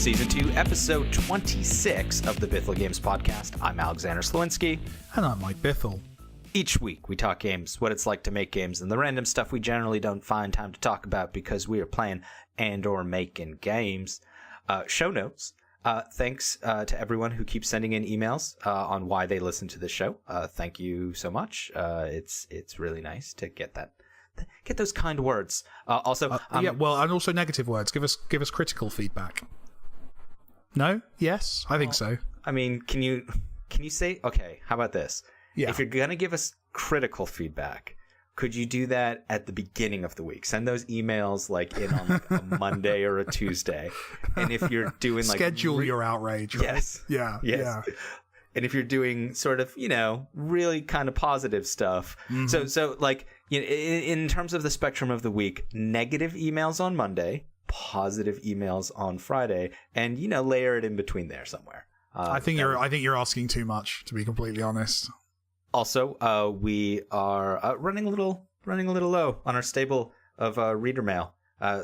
Season 2, Episode 26 of the Bithell Games Podcast. I'm Alexander Slowinski. And I'm Mike Bithell. Each week we talk games, what it's like to make games, and the random stuff we generally don't find time to talk about because we are playing and or making games. Show notes. Thanks to everyone who keeps sending in emails on why they listen to the show. Thank you so much. It's really nice to get those kind words. And also negative words. Give us critical feedback. No? Yes? I think so. I mean, can you say, okay, how about this? Yeah. If you're going to give us critical feedback, could you do that at the beginning of the week? Send those emails in on a Monday or a Tuesday. And if you're doing schedule your outrage, right? Yes. Yeah. Yes. Yeah. And if you're doing sort of, really kind of positive stuff. Mm-hmm. So in terms of the spectrum of the week, negative emails on Monday, positive emails on Friday, and layer it in between there somewhere. I think you're asking too much, to be completely honest. Also, we are running a little low on our stable of reader mail.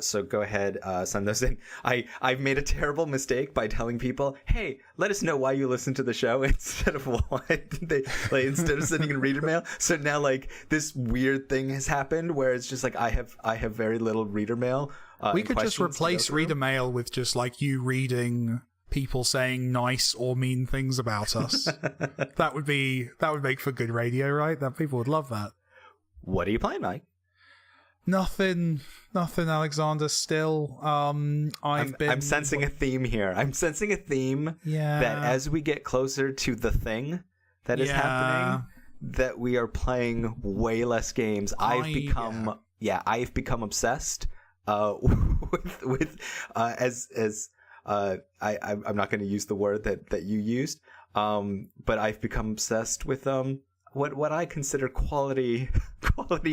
So go ahead, send those in. I've made a terrible mistake by telling people, "Hey, let us know why you listen to the show," instead of instead of sending in reader mail. So now this weird thing has happened where it's just I have very little reader mail. We could just replace reader mail with just you reading people saying nice or mean things about us. that would make for good radio, right? That people would love that. What are you playing, Mike? Nothing, Alexander. Still, I'm sensing a theme here. I'm sensing a theme. Yeah. That as we get closer to the thing that is happening, that we are playing way less games. I've become obsessed with I'm not going to use the word that you used, but I've become obsessed with what I consider quality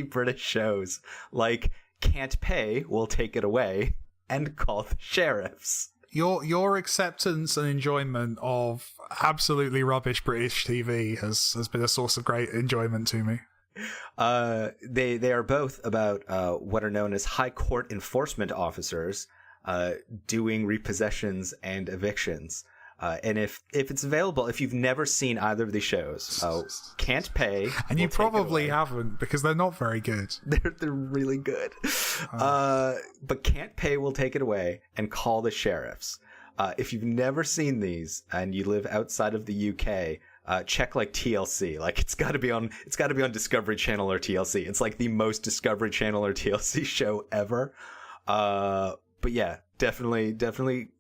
British shows, like Can't Pay, Will Take It Away, and Call the Sheriffs. Your acceptance and enjoyment of absolutely rubbish British TV has been a source of great enjoyment to me. They are both about what are known as high court enforcement officers doing repossessions and evictions. And if it's available, if you've never seen either of these shows, Can't Pay, and you probably haven't because they're not very good. They're really good. But Can't Pay, Will Take It Away, and Call the Sheriffs. If you've never seen these and you live outside of the UK, check TLC. It's got to be on Discovery Channel or TLC. It's the most Discovery Channel or TLC show ever. But yeah, definitely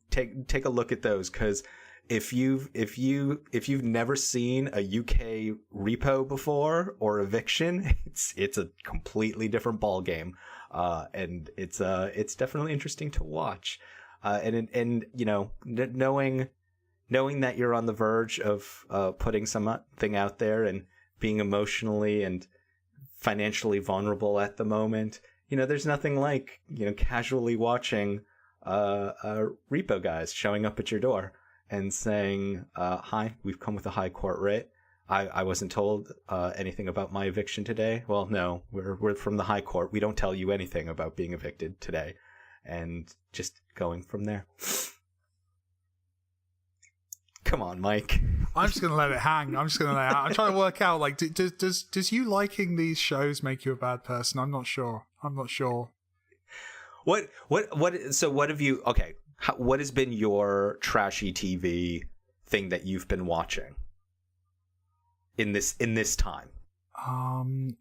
take a look at those, because if you've never seen a UK repo before or eviction, it's a completely different ball game, and it's definitely interesting to watch, and knowing that you're on the verge of putting something out there and being emotionally and financially vulnerable at the moment. There's nothing like casually watching repo guys showing up at your door and saying, "Hi, we've come with a high court writ. I wasn't told anything about my eviction today." Well, no, we're from the high court. We don't tell you anything about being evicted today, and just going from there. Come on, Mike. I'm just gonna let it hang. I'm trying to work out does you liking these shows make you a bad person? I'm not sure. What have you? Okay, what has been your trashy TV thing that you've been watching in this time?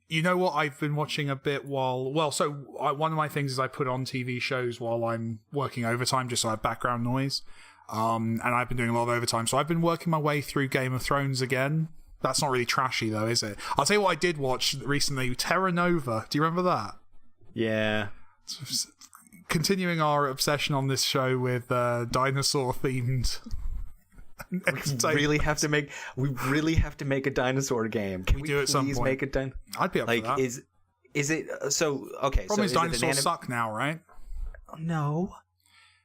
You know what? I've been watching a bit one of my things is I put on TV shows while I'm working overtime, just so I have background noise. And I've been doing a lot of overtime, so I've been working my way through Game of Thrones again. That's not really trashy though, is it? I'll tell you what I did watch recently, Terra Nova. Do you remember that? Yeah. Continuing our obsession on this show with dinosaur themed. We really have to make a dinosaur game. Can we do it at some point? Make a I'd be up for that. Is it so? Okay, problem is dinosaurs suck now, right? No.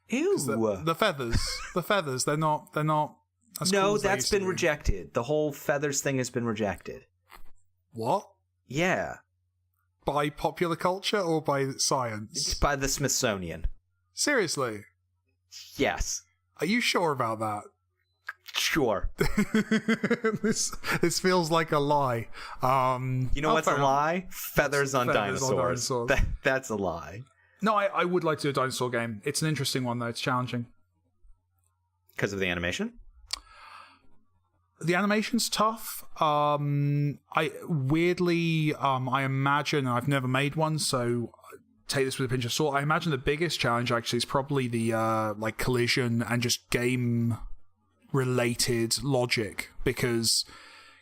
Ew. The feathers. They're not. As cool as that's been rejected. The whole feathers thing has been rejected. What? Yeah. By popular culture or by science? By the Smithsonian. Seriously? Yes. Are you sure about that? Sure. This feels like a lie. You know what's a lie? Feathers on dinosaurs. That's a lie. No, I would like to do a dinosaur game. It's an interesting one, though. It's challenging. Because of the animation? The animation's tough. I imagine, and I've never made one, so take this with a pinch of salt. I imagine the biggest challenge actually is probably the like collision and just game related logic, because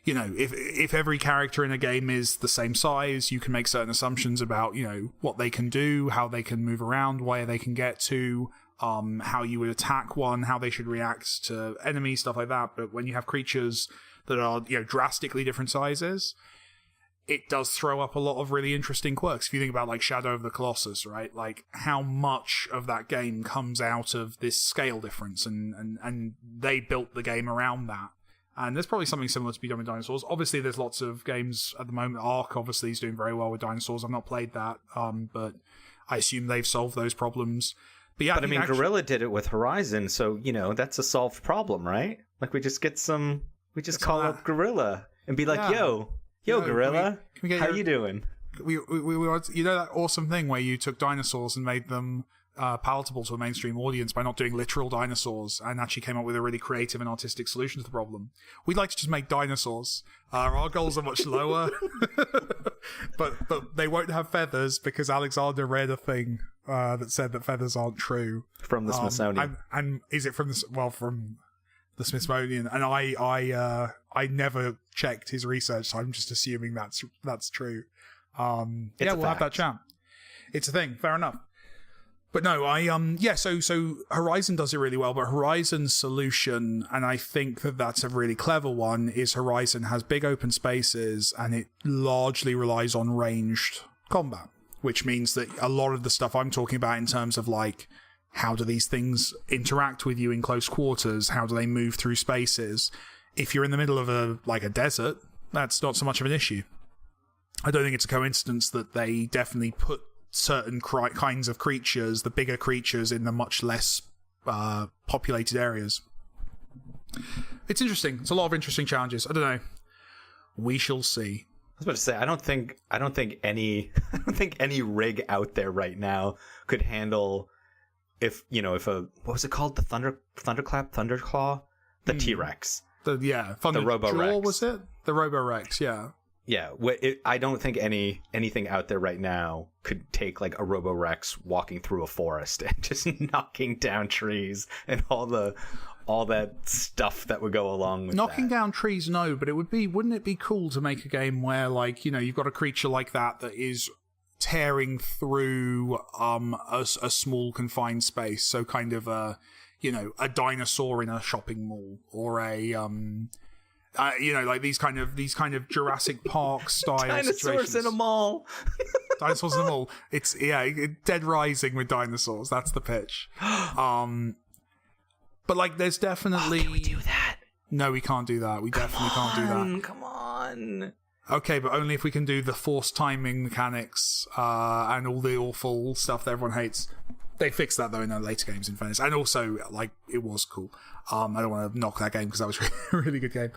you know, if every character in a game is the same size, you can make certain assumptions about, you know, what they can do, how they can move around, where they can get to, how you would attack one, how they should react to enemies, stuff like that. But when you have creatures that are, you know, drastically different sizes, it does throw up a lot of really interesting quirks. If you think about like Shadow of the Colossus, right? Like how much of that game comes out of this scale difference, and they built the game around that. And there's probably something similar to be done with dinosaurs. Obviously, there's lots of games at the moment. Ark, obviously, is doing very well with dinosaurs. I've not played that, but I assume they've solved those problems. But yeah, I mean, Gorilla did it with Horizon, so, you know, that's a solved problem, right? Like, we just call up Gorilla and be like, yo, Gorilla, how you doing? We you know that awesome thing where you took dinosaurs and made them palatable to a mainstream audience by not doing literal dinosaurs, and actually came up with a really creative and artistic solution to the problem. We'd like to just make dinosaurs. Our goals are much lower, but they won't have feathers because Alexander read a thing that said that feathers aren't true from the Smithsonian. And is it from from the Smithsonian? And I never checked his research, so I'm just assuming that's true. We'll have that chat. It's a thing. Fair enough. But no, so Horizon does it really well, but Horizon's solution, and I think that's a really clever one, is Horizon has big open spaces and it largely relies on ranged combat, which means that a lot of the stuff I'm talking about in terms of like, how do these things interact with you in close quarters? How do they move through spaces? If you're in the middle of a desert, that's not so much of an issue. I don't think it's a coincidence that they definitely put certain kinds of creatures, the bigger creatures, in the much less populated areas. It's interesting. It's a lot of interesting challenges. I don't know. We shall see. I was about to say, I don't think any rig out there right now could handle what was it called? The Thunderclaw? The T-Rex. The Robo-Rex. Was it? The Robo-Rex, yeah. Yeah, I don't think anything out there right now could take like a Robo-Rex walking through a forest and just knocking down trees and all that stuff that would go along with knocking down trees. No, but wouldn't it be cool to make a game where, like, you know, you've got a creature like that is tearing through a small confined space, so kind of a dinosaur in a shopping mall, or a like these kind of Jurassic Park style dinosaurs situations. In a mall. Dinosaurs in a mall. It's Dead Rising with dinosaurs. That's the pitch. But like, there's definitely. Can we do that? No, we can't do that. We definitely can't do that. Come on. Okay, but only if we can do the forced timing mechanics and all the awful stuff that everyone hates. They fixed that though in their later games, in fairness, and also like it was cool. I don't want to knock that game because that was a really good game.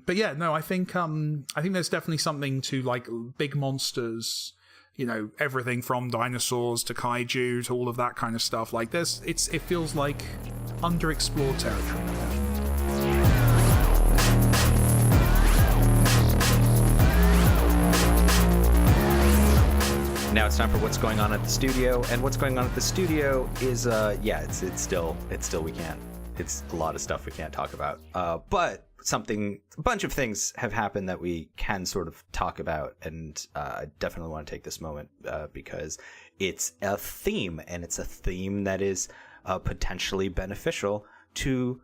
But yeah, no, I think there's definitely something to like big monsters. You know, everything from dinosaurs to kaiju to all of that kind of stuff. Like it feels like underexplored territory. Now it's time for what's going on at the studio, and what's going on at the studio is it's still we can't. It's a lot of stuff we can't talk about. But a bunch of things have happened that we can sort of talk about, and I definitely want to take this moment because it's a theme, and it's a theme that is potentially beneficial to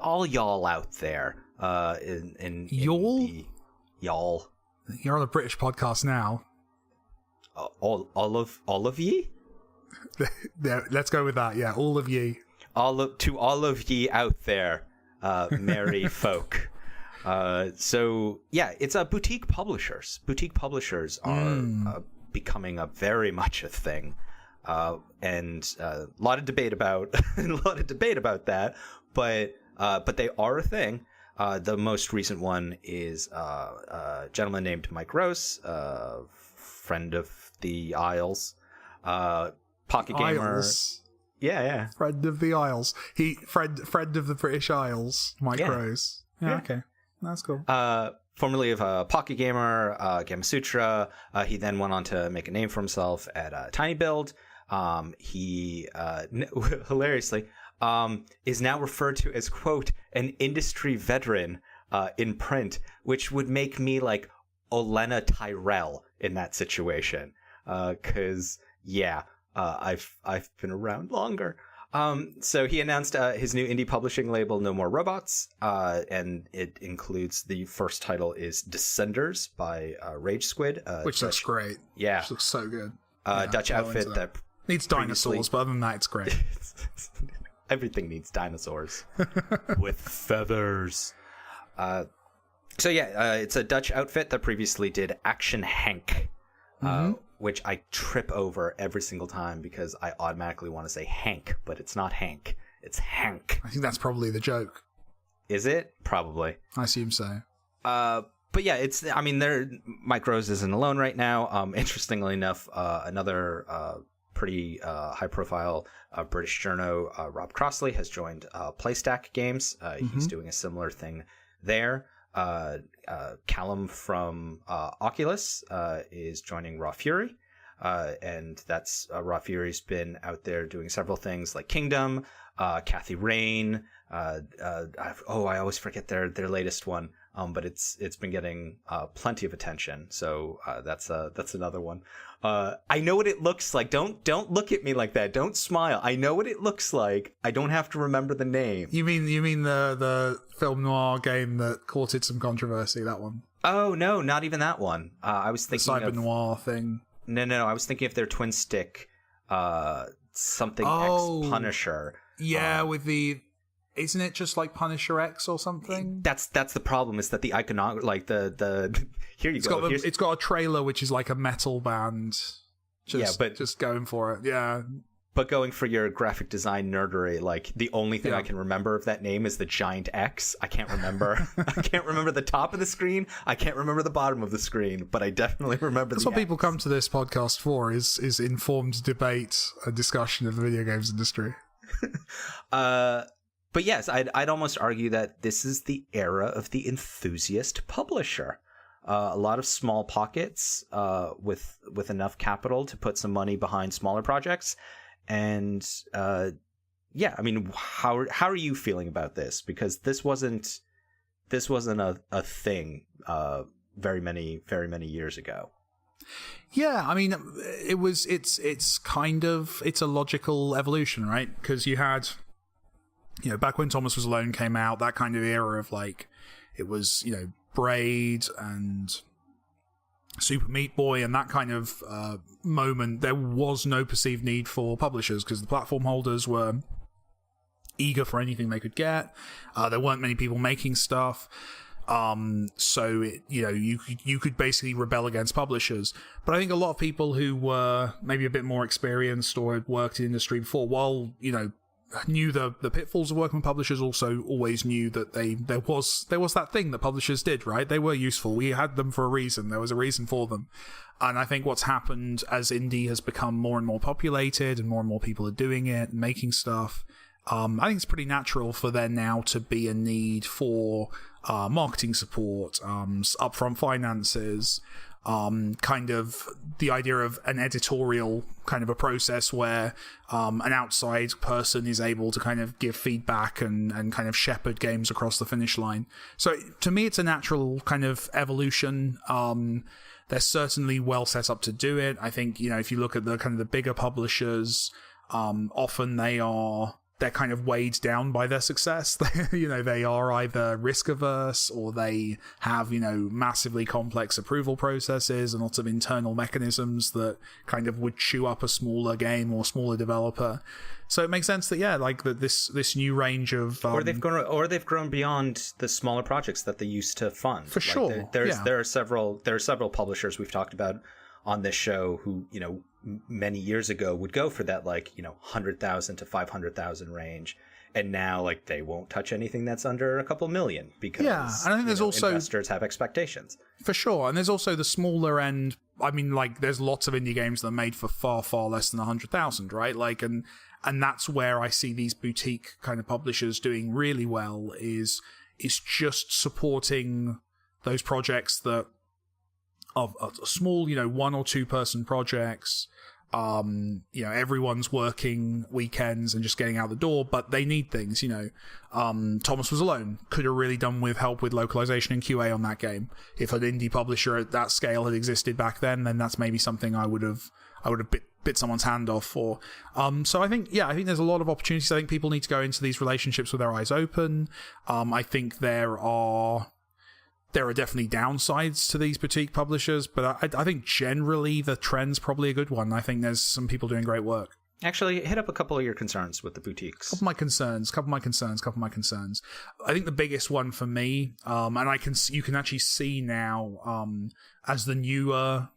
all y'all out there. Y'all? Y'all. You're on a British podcast now. All of ye? Yeah, let's go with that. Yeah, all of ye. To all of ye out there, merry folk. So yeah, it's boutique publishers. Boutique publishers are becoming very much a thing. and a lot of debate about that, but they are a thing. The most recent one is a gentleman named Mike Rose, friend of the Isles, Pocket Gamer. Isles. Yeah. Friend of the Isles. Friend of the British Isles, Mike Rose. Yeah, okay. That's cool. Formerly of Pocket Gamer, Gamasutra. He then went on to make a name for himself at Tiny Build. He hilariously is now referred to as, quote, an industry veteran in print, which would make me like Olenna Tyrell in that situation. Because I've been around longer. So he announced his new indie publishing label, No More Robots, and it includes the first title is Descenders by Rage Squid, which looks great. Yeah, which looks so good. Dutch outfit that needs dinosaurs, but other than that, it's great. Everything needs dinosaurs with feathers. It's a Dutch outfit that previously did Action Hank. Which I trip over every single time because I automatically want to say Hank, but it's not Hank. It's Hank. I think that's probably the joke. Is it? Probably. I assume so. But yeah, Mike Rose isn't alone right now. Interestingly enough, another pretty high-profile British journo, Rob Crossley, has joined Playstack Games. He's doing a similar thing there. Callum from Oculus is joining Raw Fury, and that's Raw Fury's been out there doing several things like Kingdom, Kathy Rain. I always forget their latest one, but it's been getting plenty of attention. So that's another one. I know what it looks like. Don't look at me like that. Don't smile. I know what it looks like. I don't have to remember the name. You mean the film noir game that courted some controversy? That one? Oh no, not even that one. I was thinking the cyber noir thing. No. I was thinking of their twin stick, something X Punisher. Yeah, with the. Isn't it just like Punisher X or something? That's the problem, is that the iconography, like the here you go. It's got a trailer which is like a metal band. Just going for it. Yeah. But going for your graphic design nerdery, like the only thing I can remember of that name is the giant X. I can't remember. I can't remember the top of the screen. I can't remember the bottom of the screen, but I definitely remember That's the what X. People come to this podcast for, is informed debate and discussion of the video games industry. But yes, I'd almost argue that this is the era of the enthusiast publisher. A lot of small pockets with enough capital to put some money behind smaller projects. And how are you feeling about this? Because this wasn't a thing very many years ago. Yeah, I mean, it's a logical evolution, right? Because you had, back when Thomas Was Alone came out, that kind of era of like, it was, Braid and Super Meat Boy and that kind of moment. There was no perceived need for publishers because the platform holders were eager for anything they could get. There weren't many people making stuff. So you could basically rebel against publishers. But I think a lot of people who were maybe a bit more experienced or had worked in the industry before, while knew the pitfalls of working with publishers, also always knew that there was that thing that publishers did, right? They were useful. We had them for a reason. There was a reason for them. And I think what's happened as indie has become more and more populated and more people are doing it and making stuff, I think it's pretty natural for there now to be a need for marketing support, upfront finances, kind of the idea of an editorial kind of a process where an outside person is able to kind of give feedback and kind of shepherd games across the finish line. So to me, it's a natural kind of evolution. They're certainly well set up to do it. I think, if you look at the kind of the bigger publishers, often they're kind of weighed down by their success. They are either risk averse or they have, massively complex approval processes and lots of internal mechanisms that kind of would chew up a smaller game or smaller developer. So it makes sense that, this new range of or they've grown beyond the smaller projects that they used to fund. For sure. There are several publishers we've talked about on this show who, many years ago would go for that, like, 100,000 to 500,000 range. And now, like, they won't touch anything that's under a couple million because and I think there's also investors have expectations. For sure. And there's also the smaller end. I mean, like, there's lots of indie games that are made for far, far less than 100,000, right? Like, and that's where I see these boutique kind of publishers doing really well is just supporting those projects that are small, 1 or 2 person projects. Everyone's working weekends and just getting out the door, but they need things, Thomas Was Alone could have really done with help with localization and QA on that game. If an indie publisher at that scale had existed back then that's maybe something I would have bit someone's hand off for. So I think there's a lot of opportunities. I think people need to go into these relationships with their eyes open. I think there are definitely downsides to these boutique publishers, but I think generally the trend's probably a good one. I think there's some people doing great work. Actually, hit up a couple of your concerns with the boutiques. Couple of my concerns. I think the biggest one for me, and you can actually see now, as the newer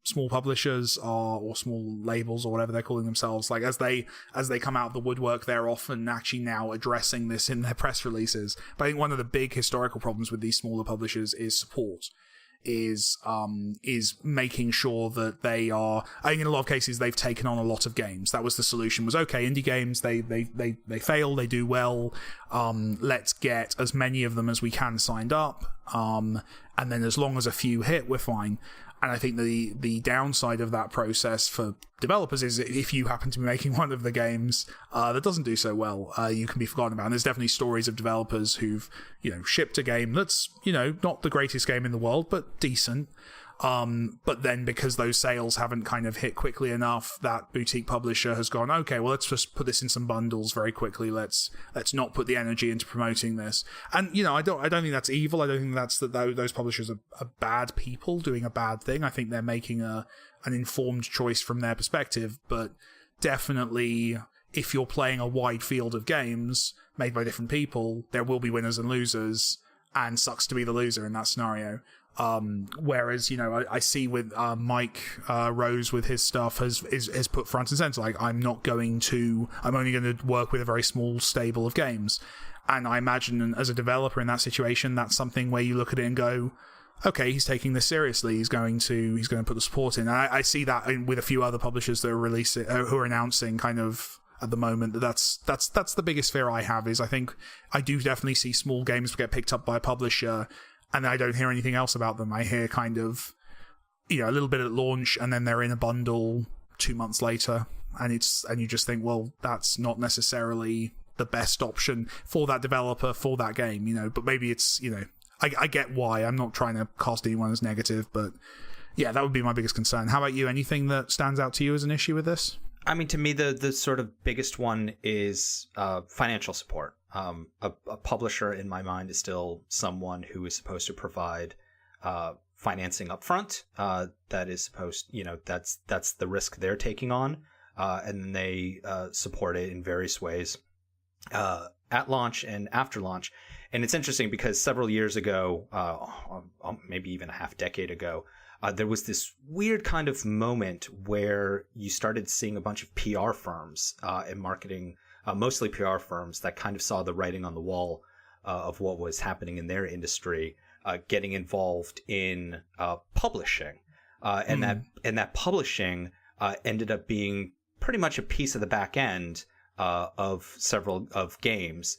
small publishers or small labels or whatever they're calling themselves, like as they come out of the woodwork, they're often actually now addressing this in their press releases. But I think one of the big historical problems with these smaller publishers is support. Is making sure that they are. I think in a lot of cases they've taken on a lot of games. That was the solution. Was okay. Indie games they fail. They do well. Let's get as many of them as we can signed up. And then as long as a few hit, we're fine. And I think the downside of that process for developers is if you happen to be making one of the games that doesn't do so well, you can be forgotten about. And there's definitely stories of developers who've, shipped a game that's, not the greatest game in the world, but decent. But then because those sales haven't kind of hit quickly enough, that boutique publisher has gone, okay, well, let's just put this in some bundles very quickly. Let's not put the energy into promoting this. And, I don't think that's evil. I don't think that's that those publishers are bad people doing a bad thing. I think they're making an informed choice from their perspective, but definitely if you're playing a wide field of games made by different people, there will be winners and losers, and sucks to be the loser in that scenario. Whereas, I see with Mike Rose with his stuff has put front and center, like, I'm only going to work with a very small stable of games. And I imagine as a developer in that situation, that's something where you look at it and go, okay, he's taking this seriously. He's going to put the support in. And I see that with a few other publishers that are releasing, who are announcing kind of at the moment. That's the biggest fear I have. Is I think I do definitely see small games get picked up by a publisher, and I don't hear anything else about them. I hear kind of, a little bit at launch, and then they're in a bundle 2 months later, and you just think, well, that's not necessarily the best option for that developer for that game, But maybe it's, I get why. I'm not trying to cast anyone as negative, but yeah, that would be my biggest concern. How about you? Anything that stands out to you as an issue with this? I mean, to me, the sort of biggest one is financial support. A publisher, in my mind, is still someone who is supposed to provide financing upfront. That is supposed, that's the risk they're taking on, and they support it in various ways at launch and after launch. And it's interesting because several years ago, maybe even a half decade ago, there was this weird kind of moment where you started seeing a bunch of PR firms and marketing, mostly PR firms, that kind of saw the writing on the wall of what was happening in their industry, getting involved in publishing, and that publishing ended up being pretty much a piece of the back end of several of games.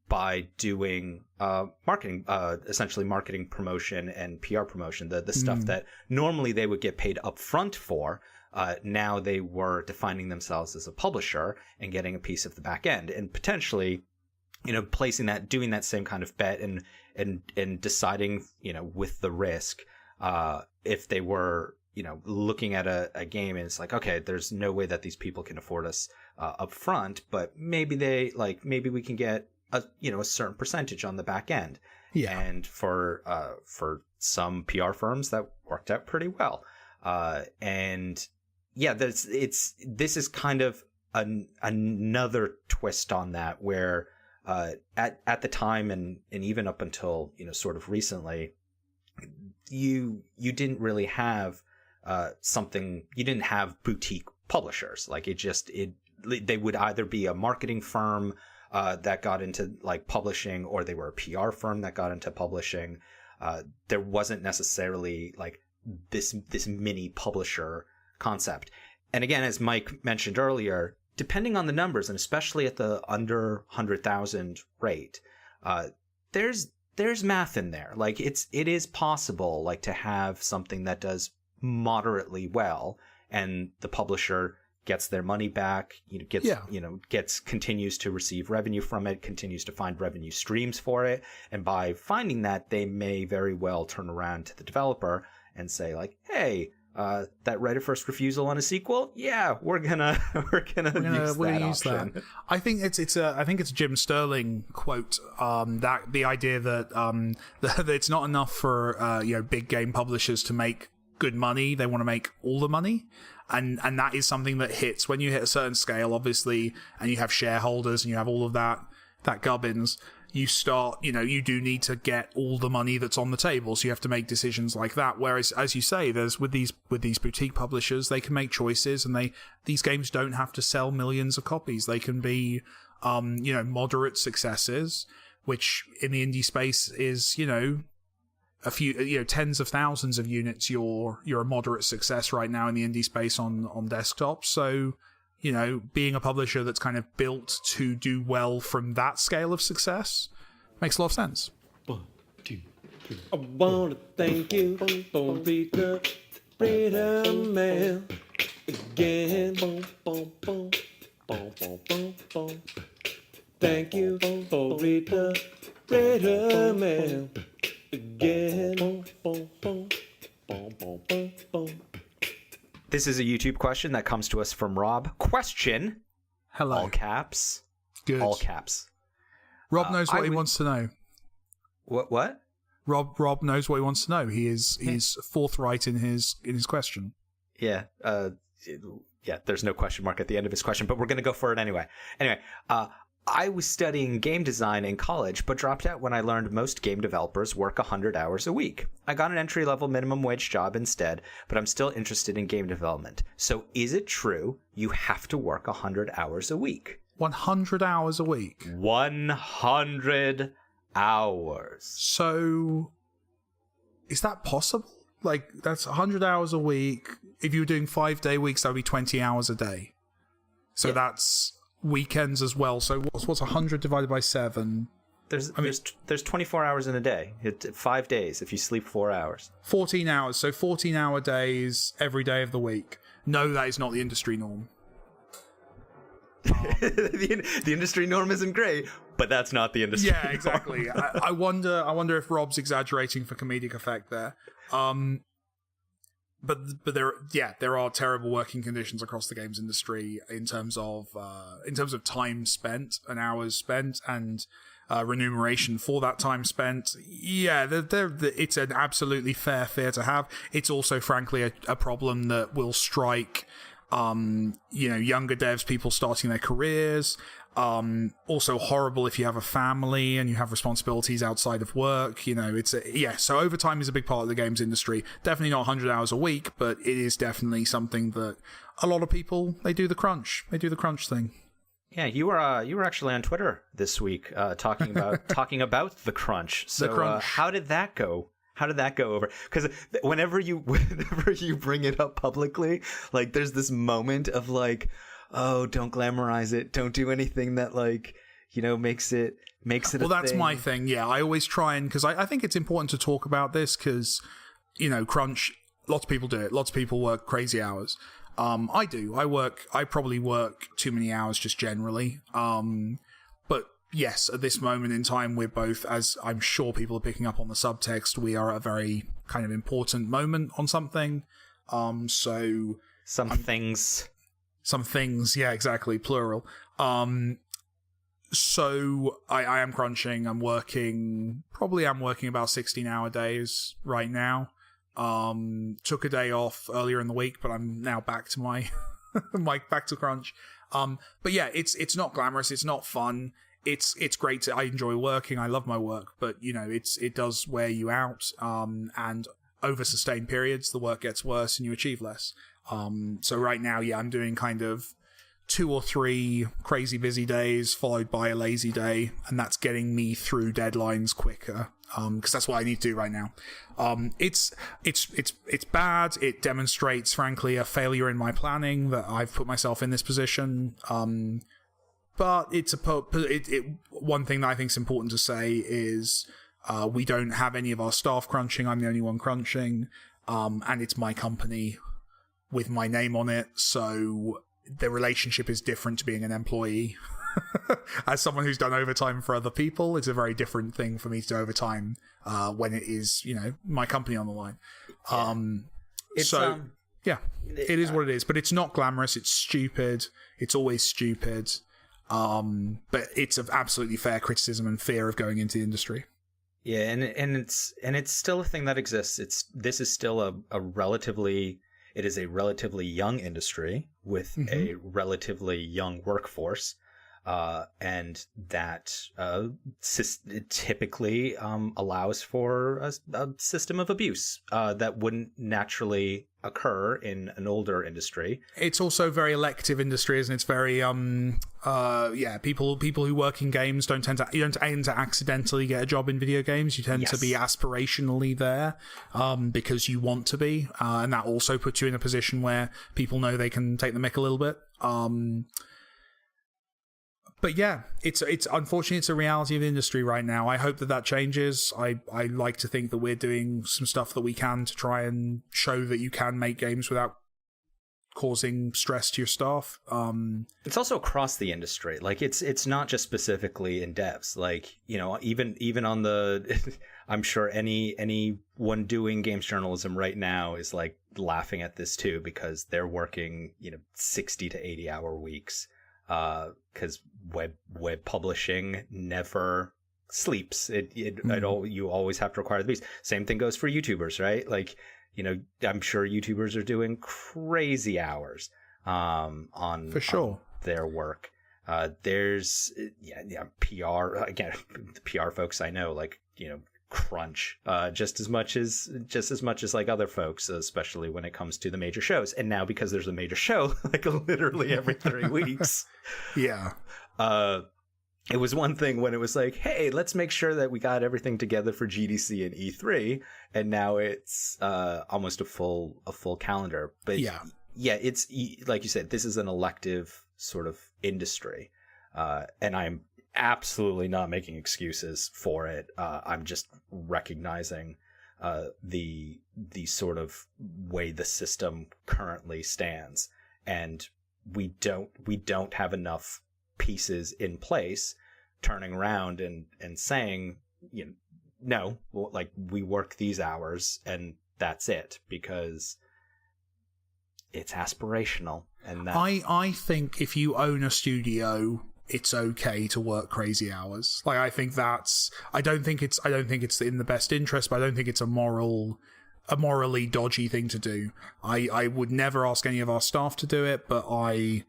By doing marketing, essentially marketing promotion and PR promotion, the stuff that normally they would get paid upfront for, now they were defining themselves as a publisher and getting a piece of the back end, and potentially, placing that, doing that same kind of bet and deciding, with the risk, if they were, looking at a game and it's like, okay, there's no way that these people can afford us upfront, but maybe we can get a certain percentage on the back end. Yeah. And for some PR firms that worked out pretty well. And yeah, this is kind of another twist on that, where at the time and even up until sort of recently, you didn't really have something. You didn't have boutique publishers. Like they would either be a marketing firm that got into like publishing, or they were a PR firm that got into publishing. There wasn't necessarily like this mini publisher concept. And again, as Mike mentioned earlier, depending on the numbers, and especially at the under 100,000 rate, there's math in there. Like it is possible like to have something that does moderately well, and the publisher gets their money back, continues to receive revenue from it, continues to find revenue streams for it. And by finding that, they may very well turn around to the developer and say like, hey, that right of first refusal on a sequel, yeah, we're gonna use that option. I think it's a Jim Sterling quote, that the idea that that it's not enough for big game publishers to make good money, they want to make all the money. And that is something that hits when you hit a certain scale, obviously, and you have shareholders and you have all of that gubbins. You start, you do need to get all the money that's on the table, so you have to make decisions like that. Whereas, as you say, there's with these boutique publishers, they can make choices, and these games don't have to sell millions of copies. They can be, moderate successes, which in the indie space is, a few, tens of thousands of units. You're a moderate success right now in the indie space on desktop. So, being a publisher that's kind of built to do well from that scale of success makes a lot of sense. 1, 2, 3. I want to thank you for reading the freedom mail again. Thank you for reading the freedom mail again. This is a YouTube question that comes to us from Rob. Question. Hello. All caps. Good. All caps. Rob knows what he wants to know. What? Rob knows what he wants to know. He's forthright in his question. Yeah. There's no question mark at the end of his question, but we're going to go for it anyway. I was studying game design in college, but dropped out when I learned most game developers work 100 hours a week. I got an entry-level minimum wage job instead, but I'm still interested in game development. So is it true you have to work 100 hours a week? 100 hours a week? 100 hours. So is that possible? Like, that's 100 hours a week. If you were doing 5-day weeks, that would be 20 hours a day. So that's weekends as well. So what's 100 divided by 7? There's 24 hours in a day. 5 days if you sleep 4 hours. 14 hours. So 14-hour days every day of the week. No, that is not the industry norm. The industry norm isn't great, but that's not the industry norm. Yeah, exactly. I wonder if Rob's exaggerating for comedic effect there. But there are terrible working conditions across the games industry in terms of time spent and hours spent and remuneration for that time spent. Yeah, it's an absolutely fair fear to have. It's also, frankly, a problem that will strike younger devs, people starting their careers. Also horrible if you have a family and you have responsibilities outside of work. So overtime is a big part of the games industry. Definitely not 100 hours a week, but it is definitely something that a lot of people, they do the crunch thing. Yeah, you were actually on Twitter this week talking about the crunch. So the crunch. How did that go? How did that go over? Because whenever you bring it up publicly, like there's this moment of like, oh, don't glamorize it. Don't do anything that makes it. Well, that's my thing. Yeah, I always try and because I think it's important to talk about this because crunch. Lots of people do it. Lots of people work crazy hours. I do. I probably work too many hours just generally. But yes, at this moment in time, we're both, as I'm sure people are picking up on the subtext, we are at a very kind of important moment on something. So some things, yeah, exactly, plural. So I am crunching. I'm working about 16-hour days right now. Took a day off earlier in the week, but I'm now back to my back to crunch. But yeah, it's not glamorous. It's not fun. It's great. I enjoy working. I love my work, but it does wear you out. And over sustained periods, the work gets worse and you achieve less. So right now, I'm doing kind of 2 or 3 crazy busy days followed by a lazy day, and that's getting me through deadlines quicker. Because that's what I need to do right now. It's bad. It demonstrates, frankly, a failure in my planning that I've put myself in this position. But it's one thing that I think is important to say is we don't have any of our staff crunching. I'm the only one crunching, and it's my company with my name on it. So the relationship is different to being an employee. As someone who's done overtime for other people, it's a very different thing for me to do overtime when it is, my company on the line. It is what it is, but it's not glamorous. It's stupid. It's always stupid. But it's of absolutely fair criticism and fear of going into the industry. Yeah, and it's still a thing that exists. This is still a relatively young industry with a relatively young workforce. And that typically allows for a system of abuse that wouldn't naturally occur in an older industry. It's also very elective industry, isn't it? It's very people who work in games you don't tend to accidentally get a job in video games. You tend to be aspirationally there because you want to be, and that also puts you in a position where people know they can take the mick a little bit. But yeah, it's unfortunately it's a reality of the industry right now. I hope that changes. I like to think that we're doing some stuff that we can to try and show that you can make games without causing stress to your staff. It's also across the industry. Like it's not just specifically in devs. Like, even on the I'm sure anyone doing games journalism right now is like laughing at this too, because they're working 60 to 80 hour weeks. Because web publishing never sleeps. You always have to require the beast. Same thing goes for YouTubers, right? Like, I'm sure YouTubers are doing crazy hours on their work. There's PR again. The PR folks I know, like crunch just as much as like other folks, especially when it comes to the major shows. And now because there's a major show like literally every 3 weeks, it was one thing when it was like, hey, let's make sure that we got everything together for GDC and E3, and now it's almost a full calendar. But it's like you said, this is an elective sort of industry, and I'm absolutely not making excuses for it. I'm just recognizing the sort of way the system currently stands, and we don't have enough pieces in place turning around and saying, no, like we work these hours and that's it, because it's aspirational. And I think if you own a studio, it's okay to work crazy hours. Like, I think I don't think it's in the best interest, but I don't think it's a morally dodgy thing to do. I would never ask any of our staff to do it, but I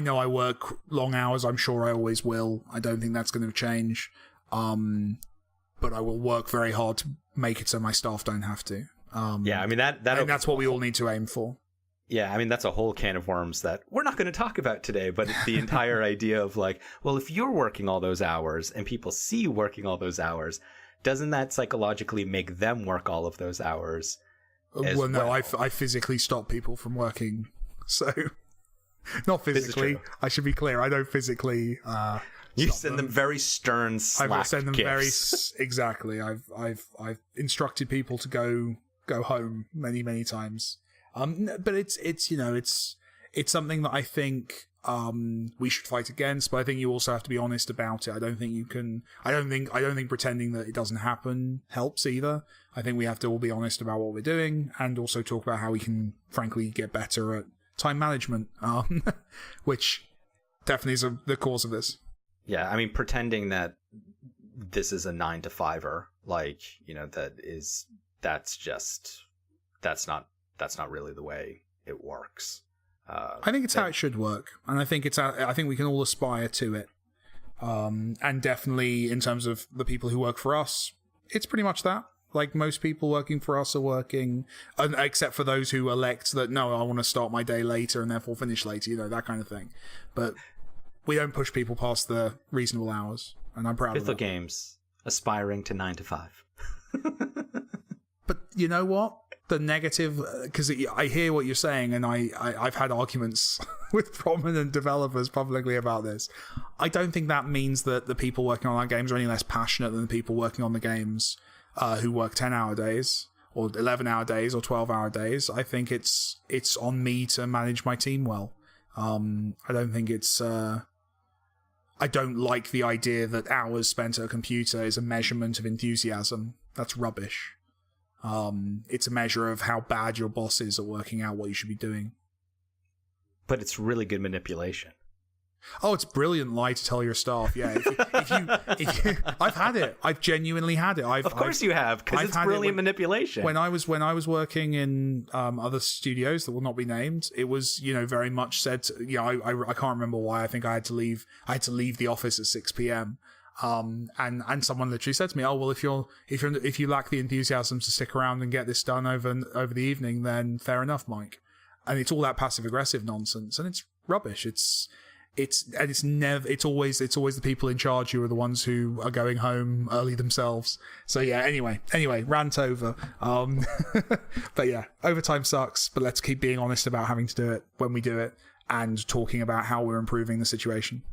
know I work long hours. I'm sure I always will. I don't think that's going to change. But I will work very hard to make it so my staff don't have to. That's what we all need to aim for. Yeah, I mean, that's a whole can of worms that we're not going to talk about today, but the entire idea of like, well, if you're working all those hours and people see you working all those hours, doesn't that psychologically make them work all of those hours? Well, no, I physically stop people from working. So, not physically. I should be clear. I don't physically you send them very stern Slack I send them gifts. Exactly. I've instructed people to go home many times. But it's something that I think we should fight against. But I think you also have to be honest about it. I don't think pretending that it doesn't happen helps either. I think we have to all be honest about what we're doing, and also talk about how we can, frankly, get better at time management, which definitely is the cause of this. Yeah, I mean, pretending that this is a 9-to-5er, like, that's not really the way it works. I think it's how it should work, and I think we can all aspire to it. And definitely in terms of the people who work for us, it's pretty much that. Like, most people working for us are working, except for those who elect that, no, I want to start my day later and therefore finish later, that kind of thing. But we don't push people past the reasonable hours, and I'm proud of that. Bithell Games, aspiring to 9 to 5. But you know what? The negative, because I hear what you're saying, and I've had arguments with prominent developers publicly about this. I don't think that means that the people working on our games are any less passionate than the people working on the games who work 10-hour days, or 11-hour days, or 12-hour days. I think it's on me to manage my team well. I don't think it's... I don't like the idea that hours spent at a computer is a measurement of enthusiasm. That's rubbish. It's a measure of how bad your boss is at working out what you should be doing. But it's really good manipulation. Oh, it's brilliant lie to tell your staff. Yeah, if you I've had it. I've genuinely had it. Of course you have, because it's brilliant manipulation. When I was working in other studios that will not be named, it was very much said. I can't remember why. I think I had to leave. I had to leave the office at 6 p.m. And someone literally said to me, "Oh, well, if you lack the enthusiasm to stick around and get this done over the evening, then fair enough, Mike." And it's all that passive aggressive nonsense, and it's rubbish. It's always the people in charge who are the ones who are going home early themselves. So yeah. Anyway, rant over. But yeah, overtime sucks. But let's keep being honest about having to do it when we do it, and talking about how we're improving the situation.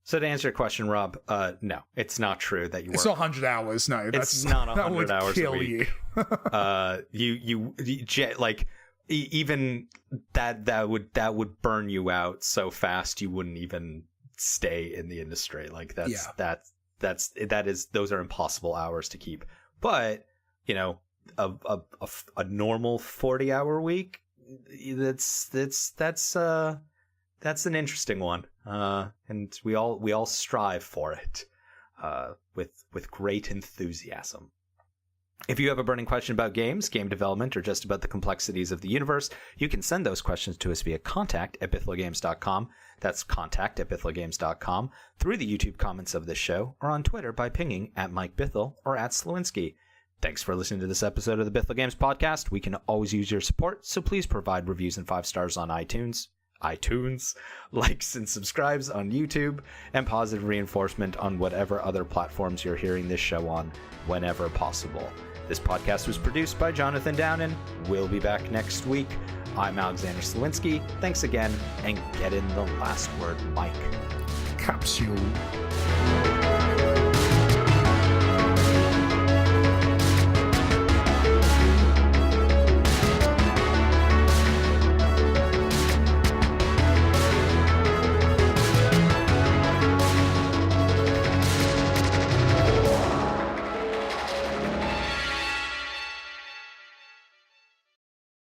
So to answer your question, Rob, no, it's not true that you work. It's not 100 hours. No, it's not 100 hours kill a week. You like even that would burn you out so fast you wouldn't even stay in the industry. Like those are impossible hours to keep. But a normal 40-hour week, that's an interesting one, and we all strive for it with great enthusiasm. If you have a burning question about games, game development, or just about the complexities of the universe, you can send those questions to us via contact@bithellgames.com. That's contact@bithellgames.com, through the YouTube comments of this show, or on Twitter by pinging @MikeBithell or @Slawinski. Thanks for listening to this episode of the Bithell Games Podcast. We can always use your support, so please provide reviews and 5 stars on iTunes, likes and subscribes on YouTube, and positive reinforcement on whatever other platforms you're hearing this show on whenever possible. This podcast was produced by Jonathan Downin. We'll be back next week. I'm Alexander Slawinski. Thanks again, and get in the last word, Mike. Capsule.